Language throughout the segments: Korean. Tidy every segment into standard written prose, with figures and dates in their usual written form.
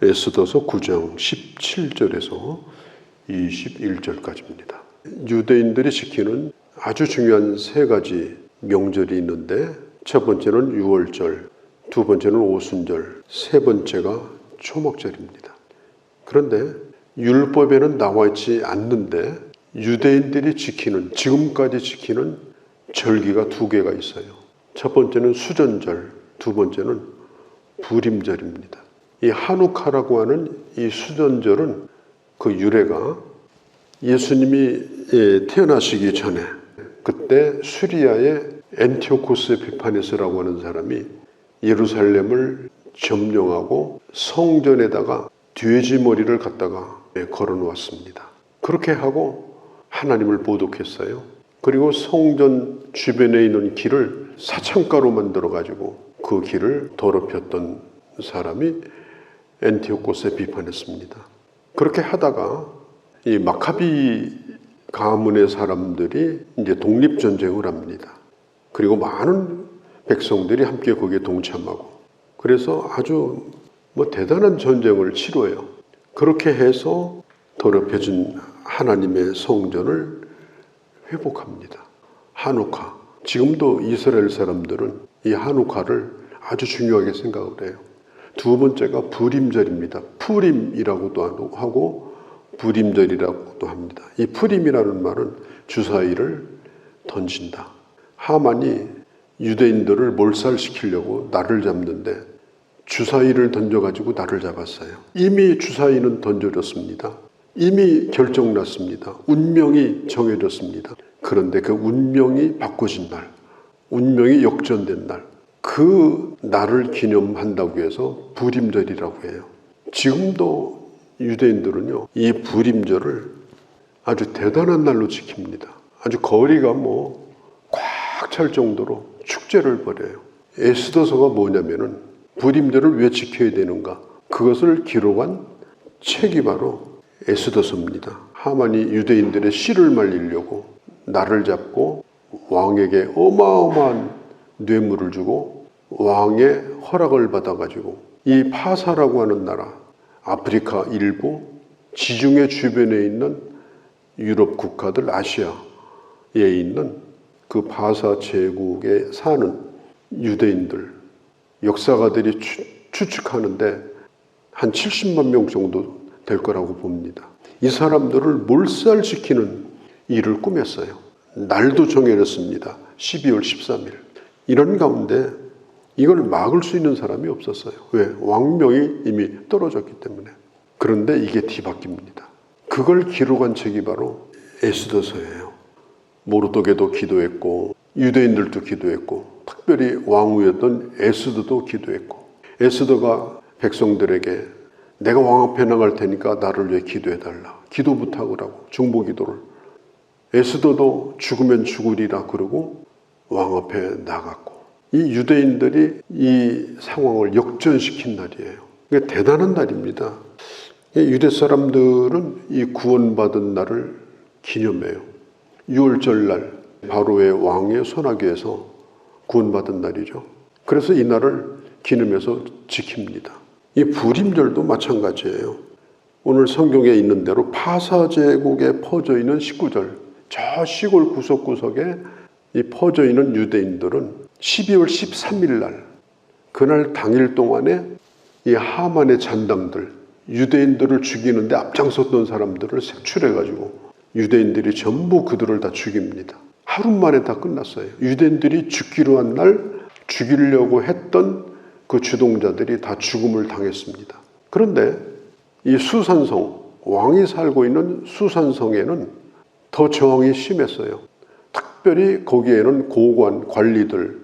에스더서 9장 17절에서 21절까지입니다. 유대인들이 지키는 아주 중요한 세 가지 명절이 있는데, 첫 번째는 유월절, 두 번째는 오순절, 세 번째가 초막절입니다. 그런데 율법에는 나와 있지 않는데 유대인들이 지키는, 지금까지 지키는 절기가 두 개가 있어요. 첫 번째는 수전절, 두 번째는 부림절입니다. 이 하누카라고 하는 이 수전절은 그 유래가 예수님이 태어나시기 전에, 그때 수리아의 엔티오코스 에피파네스라고 하는 사람이 예루살렘을 점령하고 성전에다가 돼지 머리를 갖다가 걸어 놓았습니다. 그렇게 하고 하나님을 모독했어요. 그리고 성전 주변에 있는 길을 사창가로 만들어 가지고 그 길을 더럽혔던 사람이 엔티오코스 에피파네스입니다. 그렇게 하다가 이 마카비 가문의 사람들이 이제 독립전쟁을 합니다. 그리고 많은 백성들이 함께 거기에 동참하고, 그래서 아주 대단한 전쟁을 치러요. 그렇게 해서 더럽혀진 하나님의 성전을 회복합니다. 하누카. 지금도 이스라엘 사람들은 이 하누카를 아주 중요하게 생각을 해요. 두 번째가 부림절입니다. 푸림이라고도 하고 부림절이라고도 합니다. 이 푸림이라는 말은 주사위를 던진다. 하만이 유대인들을 몰살시키려고 날을 잡는데 주사위를 던져가지고 날을 잡았어요. 이미 주사위는 던져졌습니다. 이미 결정났습니다. 운명이 정해졌습니다. 그런데 그 운명이 바꿔진 날, 운명이 역전된 날, 그 날을 기념한다고 해서 부림절이라고 해요. 지금도 유대인들은요, 이 부림절을 아주 대단한 날로 지킵니다. 아주 거리가 꽉 찰 정도로 축제를 벌여요. 에스더서가 뭐냐면은 부림절을 왜 지켜야 되는가, 그것을 기록한 책이 바로 에스더서입니다. 하만이 유대인들의 씨를 말리려고 날을 잡고 왕에게 어마어마한 뇌물을 주고 왕의 허락을 받아가지고 이 파사라고 하는 나라, 아프리카 일부, 지중해 주변에 있는 유럽 국가들, 아시아에 있는 그 바사 제국에 사는 유대인들, 역사가들이 추측하는데 한 70만 명 정도 될 거라고 봅니다. 이 사람들을 몰살시키는 일을 꾸몄어요. 날도 정해졌습니다. 12월 13일. 이런 가운데 이걸 막을 수 있는 사람이 없었어요. 왜? 왕명이 이미 떨어졌기 때문에. 그런데 이게 뒤바뀝니다. 그걸 기록한 책이 바로 에스더서예요. 모르도게도 기도했고 유대인들도 기도했고 특별히 왕후였던 에스더도 기도했고, 에스더가 백성들에게 내가 왕 앞에 나갈 테니까 나를 위해 기도해달라, 기도 부탁을 하고 중보기도를, 에스더도 죽으면 죽으리라 그러고 왕 앞에 나갔고, 이 유대인들이 이 상황을 역전시킨 날이에요. 이게 대단한 날입니다. 유대 사람들은 이 구원받은 날을 기념해요. 유월절 날 바로의 왕의 손아귀에서 구원받은 날이죠. 그래서 이 날을 기념해서 지킵니다. 이 부림절도 마찬가지예요. 오늘 성경에 있는 대로 파사 제국에 퍼져 있는 식구절, 저 시골 구석구석에 이 퍼져 있는 유대인들은 12월 13일 날, 그날 당일 동안에 이 하만의 잔당들, 유대인들을 죽이는데 앞장섰던 사람들을 색출해가지고 유대인들이 전부 그들을 다 죽입니다. 하루 만에 다 끝났어요. 유대인들이 죽기로 한 날 죽이려고 했던 그 주동자들이 다 죽음을 당했습니다. 그런데 이 수산성, 왕이 살고 있는 수산성에는 더 저항이 심했어요. 특별히 거기에는 고관, 관리들,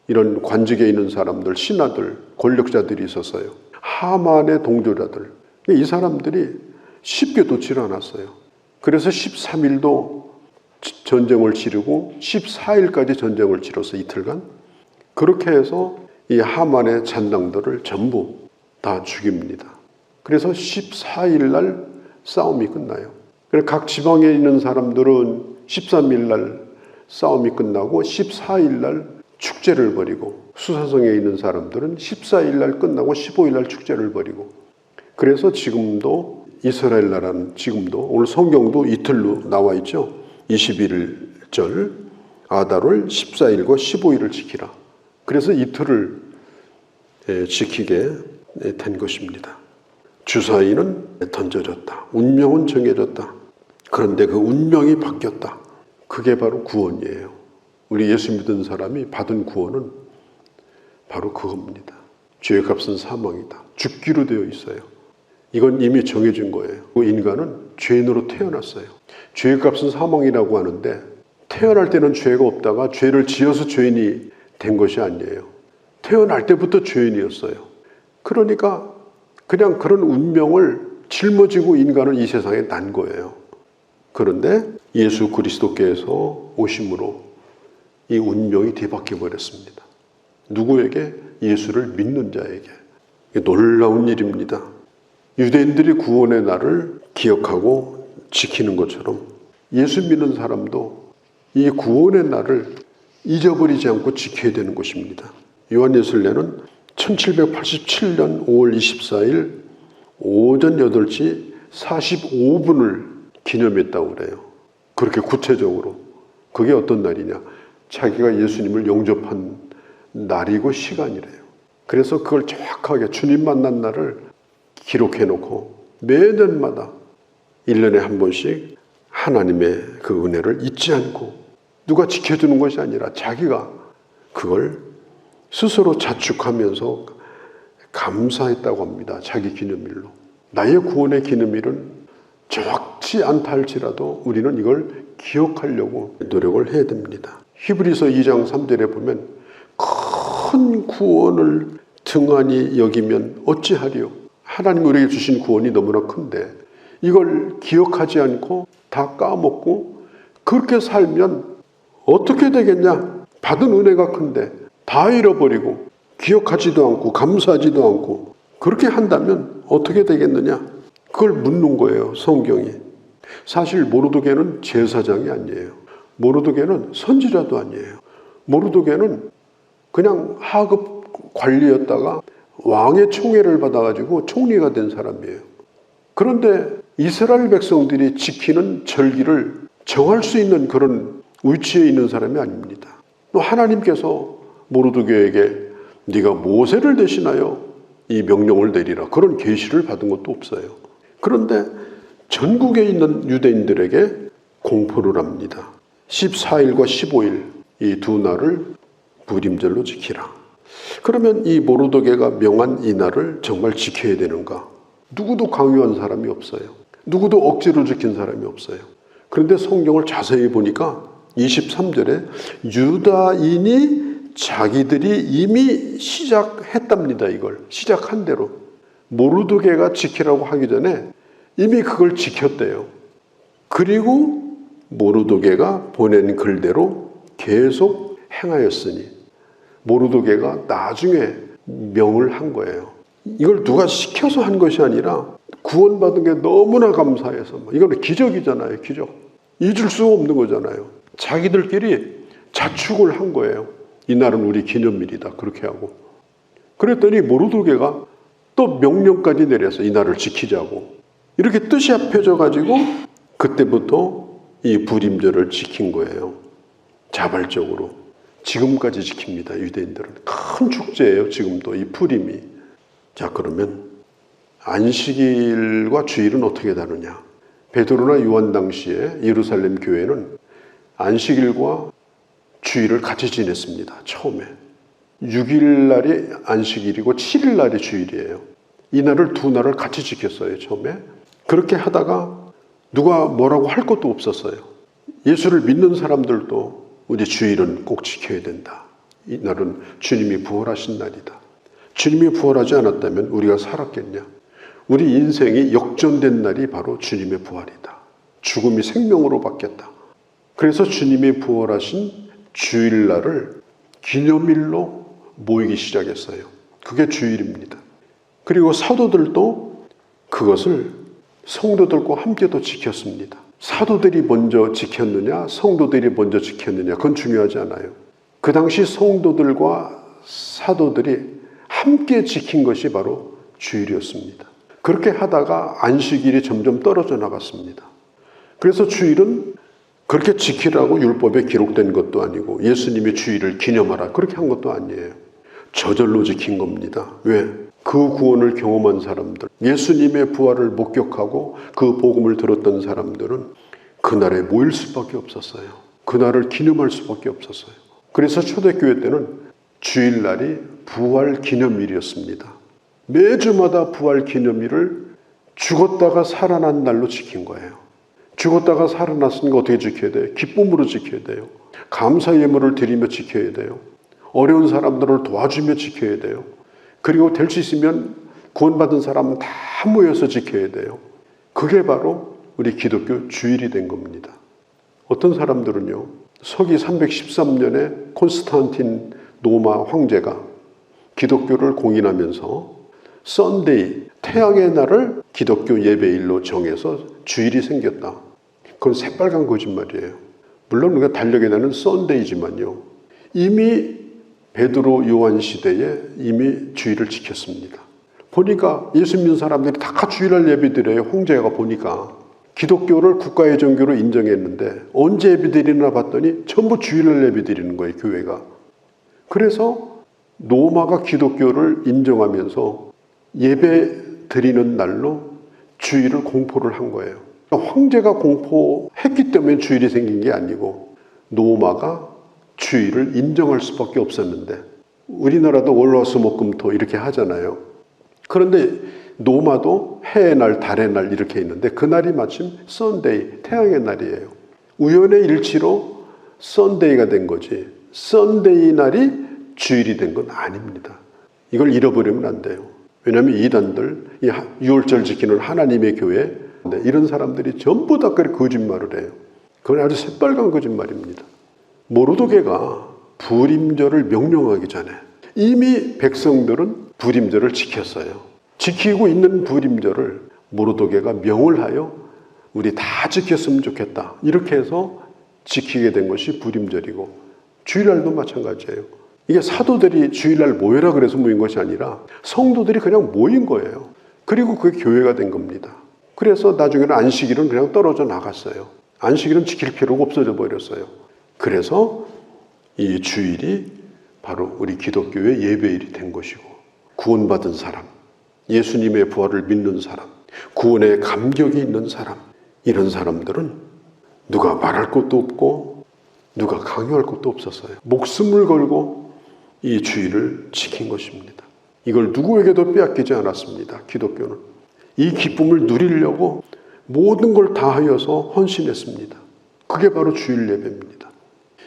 이런 관직에 있는 사람들, 신하들, 권력자들이 있었어요. 하만의 동조자들. 이 사람들이 쉽게 놓지 않았어요. 그래서 13일도 전쟁을 치르고 14일까지 전쟁을 치러서 이틀간, 그렇게 해서 이 하만의 잔당들을 전부 다 죽입니다. 그래서 14일 날 싸움이 끝나요. 각 지방에 있는 사람들은 13일 날 싸움이 끝나고 14일 날 축제를 벌이고, 수사성에 있는 사람들은 14일 날 끝나고 15일 날 축제를 벌이고, 그래서 지금도 이스라엘 나라는 지금도 오늘 성경도 이틀로 나와 있죠. 21절 아달월 14일과 15일을 지키라. 그래서 이틀을 지키게 된 것입니다. 주사위는 던져졌다. 운명은 정해졌다. 그런데 그 운명이 바뀌었다. 그게 바로 구원이에요. 우리 예수 믿은 사람이 받은 구원은 바로 그겁니다. 죄의 값은 사망이다. 죽기로 되어 있어요. 이건 이미 정해진 거예요. 인간은 죄인으로 태어났어요. 죄의 값은 사망이라고 하는데 태어날 때는 죄가 없다가 죄를 지어서 죄인이 된 것이 아니에요. 태어날 때부터 죄인이었어요. 그러니까 그냥 그런 운명을 짊어지고 인간은 이 세상에 난 거예요. 그런데 예수 그리스도께서 오심으로 이 운명이 뒤바뀌어 버렸습니다. 누구에게? 예수를 믿는 자에게. 놀라운 일입니다. 유대인들이 구원의 날을 기억하고 지키는 것처럼 예수 믿는 사람도 이 구원의 날을 잊어버리지 않고 지켜야 되는 것입니다. 요한예술례는 1787년 5월 24일 오전 8시 45분을 기념했다고 그래요. 그렇게 구체적으로. 그게 어떤 날이냐? 자기가 예수님을 영접한 날이고 시간이래요. 그래서 그걸 정확하게 주님 만난 날을 기록해놓고 매년마다 1년에 한 번씩 하나님의 그 은혜를 잊지 않고 누가 지켜주는 것이 아니라 자기가 그걸 스스로 자축하면서 감사했다고 합니다. 자기 기념일로. 나의 구원의 기념일은 정확치 않다 할지라도 우리는 이걸 기억하려고 노력을 해야 됩니다. 히브리서 2장 3절에 보면 큰 구원을 등한히 여기면 어찌하리요. 하나님 우리에게 주신 구원이 너무나 큰데 이걸 기억하지 않고 다 까먹고 그렇게 살면 어떻게 되겠냐. 받은 은혜가 큰데 다 잃어버리고 기억하지도 않고 감사하지도 않고 그렇게 한다면 어떻게 되겠느냐. 그걸 묻는 거예요. 성경이. 사실 모르드게는 제사장이 아니에요. 모르드게는 선지자도 아니에요. 모르드게는 그냥 하급 관리였다가 왕의 총애를 받아가지고 총리가 된 사람이에요. 그런데 이스라엘 백성들이 지키는 절기를 정할 수 있는 그런 위치에 있는 사람이 아닙니다. 또 하나님께서 모르드게에게 네가 모세를 대신하여 이 명령을 내리라. 그런 계시를 받은 것도 없어요. 그런데 전국에 있는 유대인들에게 공포를 합니다. 14일과 15일 이 두 날을 부림절로 지키라. 그러면 이 모르드게가 명한 이 날을 정말 지켜야 되는가? 누구도 강요한 사람이 없어요. 누구도 억지로 지킨 사람이 없어요. 그런데 성경을 자세히 보니까 23절에 유다인이 자기들이 이미 시작했답니다. 이걸 시작한 대로 모르드게가 지키라고 하기 전에 이미 그걸 지켰대요. 그리고 모르드게가 보낸 글대로 계속 행하였으니 모르드게가 나중에 명을 한 거예요. 이걸 누가 시켜서 한 것이 아니라 구원받은 게 너무나 감사해서 이거는 기적이잖아요. 기적. 잊을 수 없는 거잖아요. 자기들끼리 자축을 한 거예요. 이날은 우리 기념일이다. 그렇게 하고. 그랬더니 모르드게가 또 명령까지 내려서 이날을 지키자고. 이렇게 뜻이 합해져 가지고 그때부터 이 부림절을 지킨 거예요. 자발적으로. 지금까지 지킵니다. 유대인들은. 큰 축제예요. 지금도 이 푸림이. 자, 그러면 안식일과 주일은 어떻게 다르냐? 베드로나 요한 당시에 예루살렘 교회는 안식일과 주일을 같이 지냈습니다. 처음에. 6일 날이 안식일이고 7일 날이 주일이에요. 이 날을 두 날을 같이 지켰어요. 처음에. 그렇게 하다가 누가 뭐라고 할 것도 없었어요. 예수를 믿는 사람들도 우리 주일은 꼭 지켜야 된다. 이 날은 주님이 부활하신 날이다. 주님이 부활하지 않았다면 우리가 살았겠냐? 우리 인생이 역전된 날이 바로 주님의 부활이다. 죽음이 생명으로 바뀌었다. 그래서 주님이 부활하신 주일날을 기념일로 모이기 시작했어요. 그게 주일입니다. 그리고 사도들도 그것을 성도들과 함께도 지켰습니다. 사도들이 먼저 지켰느냐, 성도들이 먼저 지켰느냐, 그건 중요하지 않아요. 그 당시 성도들과 사도들이 함께 지킨 것이 바로 주일이었습니다. 그렇게 하다가 안식일이 점점 떨어져 나갔습니다. 그래서 주일은 그렇게 지키라고 율법에 기록된 것도 아니고 예수님의 주일을 기념하라 그렇게 한 것도 아니에요. 저절로 지킨 겁니다. 왜? 그 구원을 경험한 사람들, 예수님의 부활을 목격하고 그 복음을 들었던 사람들은 그날에 모일 수밖에 없었어요. 그날을 기념할 수밖에 없었어요. 그래서 초대교회 때는 주일날이 부활 기념일이었습니다. 매주마다 부활 기념일을 죽었다가 살아난 날로 지킨 거예요. 죽었다가 살아났으니까 어떻게 지켜야 돼요? 기쁨으로 지켜야 돼요. 감사 예물을 드리며 지켜야 돼요. 어려운 사람들을 도와주며 지켜야 돼요. 그리고 될 수 있으면 구원받은 사람은 다 모여서 지켜야 돼요. 그게 바로 우리 기독교 주일이 된 겁니다. 어떤 사람들은요, 서기 313년에 콘스탄틴 노마 황제가 기독교를 공인하면서 썬데이, 태양의 날을 기독교 예배일로 정해서 주일이 생겼다. 그건 새빨간 거짓말이에요. 물론 우리가 달력에 나는 썬데이지만요, 이미 베드로 요한 시대에 이미 주일을 지켰습니다. 보니까 예수 믿는 사람들이 다 주일날 예배드려요. 황제가 보니까 기독교를 국가의 종교로 인정했는데 언제 예배드리나 봤더니 전부 주일날 예배드리는 거예요, 교회가. 그래서 노마가 기독교를 인정하면서 예배 드리는 날로 주일을 공포를 한 거예요. 황제가 공포했기 때문에 주일이 생긴 게 아니고 노마가 주일을 인정할 수밖에 없었는데, 우리나라도 월화수목금토 이렇게 하잖아요. 그런데 노마도 해의 날, 달의 날 이렇게 있는데 그날이 마침 썬데이, 태양의 날이에요. 우연의 일치로 썬데이가 된 거지 썬데이 날이 주일이 된 건 아닙니다. 이걸 잃어버리면 안 돼요. 왜냐하면 이단들, 이 6월절 지키는 하나님의 교회, 이런 사람들이 전부 다 그렇게 거짓말을 해요. 그건 아주 새빨간 거짓말입니다. 모르드게가 불임절을 명령하기 전에 이미 백성들은 불임절을 지켰어요. 지키고 있는 불임절을 모르드게가 명을 하여 우리 다 지켰으면 좋겠다, 이렇게 해서 지키게 된 것이 불임절이고, 주일날도 마찬가지예요. 이게 사도들이 주일날 모여라 그래서 모인 것이 아니라 성도들이 그냥 모인 거예요. 그리고 그게 교회가 된 겁니다. 그래서 나중에는 안식일은 그냥 떨어져 나갔어요. 안식일은 지킬 필요가 없어져 버렸어요. 그래서 이 주일이 바로 우리 기독교의 예배일이 된 것이고, 구원받은 사람, 예수님의 부활을 믿는 사람, 구원의 감격이 있는 사람, 이런 사람들은 누가 말할 것도 없고 누가 강요할 것도 없었어요. 목숨을 걸고 이 주일을 지킨 것입니다. 이걸 누구에게도 빼앗기지 않았습니다. 기독교는 이 기쁨을 누리려고 모든 걸 다하여서 헌신했습니다. 그게 바로 주일 예배입니다.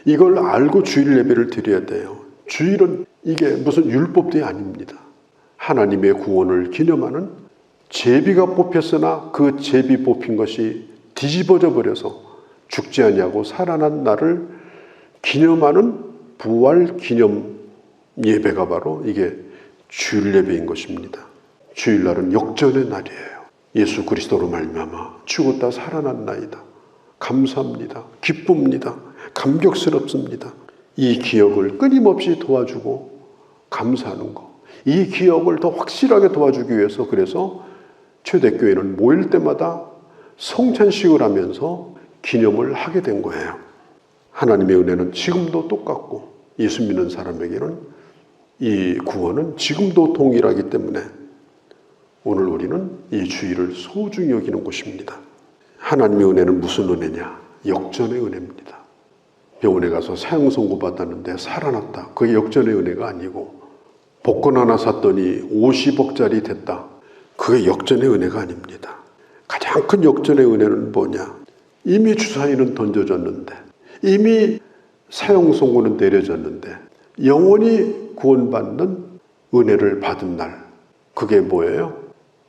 이걸 알고 주일 예배를 드려야 돼요. 주일은 이게 무슨 율법도 아닙니다. 하나님의 구원을 기념하는, 제비가 뽑혔으나 그 제비 뽑힌 것이 뒤집어져 버려서 죽지 아니하고 살아난 날을 기념하는 부활 기념 예배가 바로 이게 주일 예배인 것입니다. 주일날은 역전의 날이에요. 예수 그리스도로 말미암아 죽었다 살아났나이다. 감사합니다. 기쁩니다. 감격스럽습니다. 이 기억을 끊임없이 도와주고 감사하는 것, 이 기억을 더 확실하게 도와주기 위해서, 그래서 초대교회는 모일 때마다 성찬식을 하면서 기념을 하게 된 거예요. 하나님의 은혜는 지금도 똑같고 예수 믿는 사람에게는 이 구원은 지금도 동일하기 때문에 오늘 우리는 이 주일을 소중히 여기는 것입니다. 하나님의 은혜는 무슨 은혜냐? 역전의 은혜입니다. 병원에 가서 사형 선고받았는데 살아났다. 그게 역전의 은혜가 아니고, 복권 하나 샀더니 50억짜리 됐다. 그게 역전의 은혜가 아닙니다. 가장 큰 역전의 은혜는 뭐냐? 이미 주사위는 던져졌는데, 이미 사형 선고는 내려졌는데 영원히 구원받는 은혜를 받은 날, 그게 뭐예요?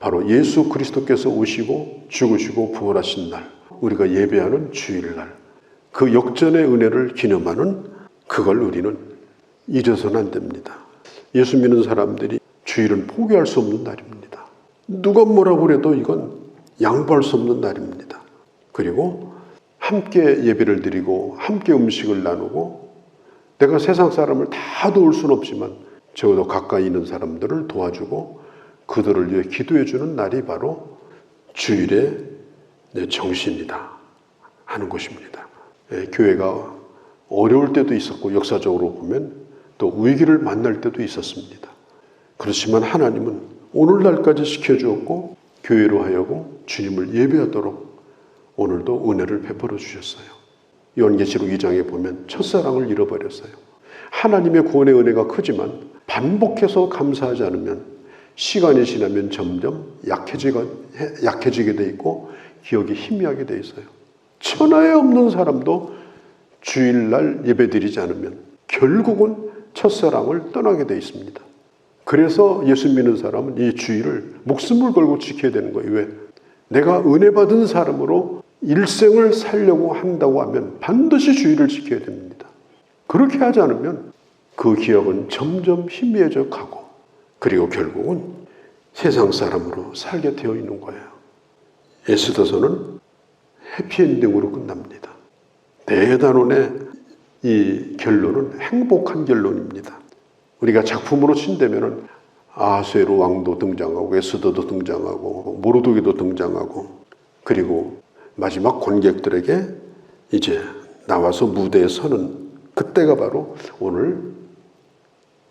바로 예수 그리스도께서 오시고 죽으시고 부활하신 날, 우리가 예배하는 주일날, 그 역전의 은혜를 기념하는, 그걸 우리는 잊어서는 안 됩니다. 예수 믿는 사람들이 주일은 포기할 수 없는 날입니다. 누가 뭐라고 해도 이건 양보할 수 없는 날입니다. 그리고 함께 예배를 드리고 함께 음식을 나누고, 내가 세상 사람을 다 도울 수는 없지만 적어도 가까이 있는 사람들을 도와주고 그들을 위해 기도해 주는 날이 바로 주일의 정신이다 하는 것입니다. 교회가 어려울 때도 있었고 역사적으로 보면 또 위기를 만날 때도 있었습니다. 그렇지만 하나님은 오늘날까지 지켜주었고 교회로 하여금 주님을 예배하도록 오늘도 은혜를 베풀어 주셨어요. 요한계시록 2장에 보면 첫사랑을 잃어버렸어요. 하나님의 구원의 은혜가 크지만 반복해서 감사하지 않으면 시간이 지나면 점점 약해지게 돼 있고 기억이 희미하게 돼 있어요. 천하에 없는 사람도 주일날 예배드리지 않으면 결국은 첫사랑을 떠나게 돼 있습니다. 그래서 예수 믿는 사람은 이 주일을 목숨을 걸고 지켜야 되는 거예요. 왜? 내가 은혜 받은 사람으로 일생을 살려고 한다고 하면 반드시 주일을 지켜야 됩니다. 그렇게 하지 않으면 그 기억은 점점 희미해져 가고 그리고 결국은 세상 사람으로 살게 되어 있는 거예요. 에스더서는 해피엔딩으로 끝납니다. 대단원의 이 결론은 행복한 결론입니다. 우리가 작품으로 친다면 아수에로 왕도 등장하고 에스더도 등장하고 모르드게도 등장하고 그리고 마지막 관객들에게 이제 나와서 무대에 서는 그때가 바로 오늘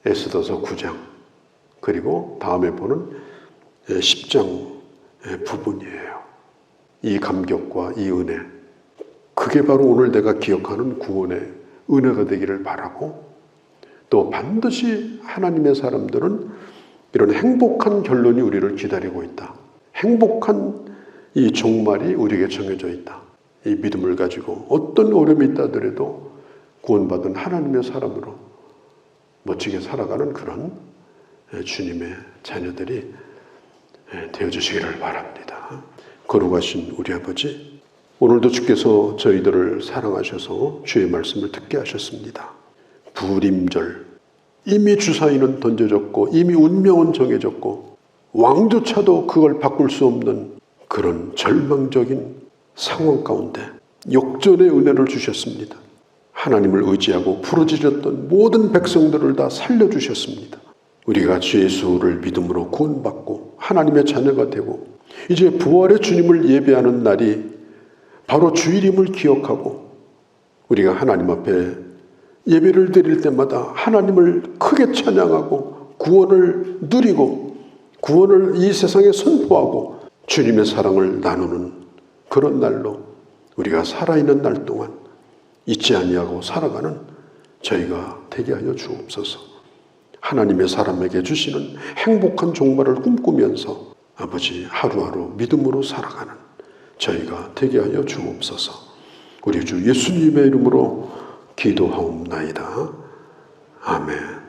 에스더서 9장 그리고 다음에 보는 10장 부분이에요. 이 감격과 이 은혜, 그게 바로 오늘 내가 기억하는 구원의 은혜가 되기를 바라고 또 반드시 하나님의 사람들은 이런 행복한 결론이 우리를 기다리고 있다. 행복한 이 종말이 우리에게 정해져 있다. 이 믿음을 가지고 어떤 어려움이 있다 하더라도 구원받은 하나님의 사람으로 멋지게 살아가는 그런 주님의 자녀들이 되어주시기를 바랍니다. 거룩하신 우리 아버지, 오늘도 주께서 저희들을 사랑하셔서 주의 말씀을 듣게 하셨습니다. 불임절, 이미 주사위는 던져졌고 이미 운명은 정해졌고 왕조차도 그걸 바꿀 수 없는 그런 절망적인 상황 가운데 역전의 은혜를 주셨습니다. 하나님을 의지하고 부르짖었던 모든 백성들을 다 살려주셨습니다. 우리가 주 예수를 믿음으로 구원받고 하나님의 자녀가 되고 이제 부활의 주님을 예배하는 날이 바로 주일임을 기억하고 우리가 하나님 앞에 예배를 드릴 때마다 하나님을 크게 찬양하고 구원을 누리고 구원을 이 세상에 선포하고 주님의 사랑을 나누는 그런 날로 우리가 살아있는 날 동안 잊지 아니하고 살아가는 저희가 되게 하여 주옵소서. 하나님의 사람에게 주시는 행복한 종말을 꿈꾸면서 아버지 하루하루 믿음으로 살아가는 저희가 되게 하여 주옵소서. 우리 주 예수님의 이름으로 기도하옵나이다. 아멘.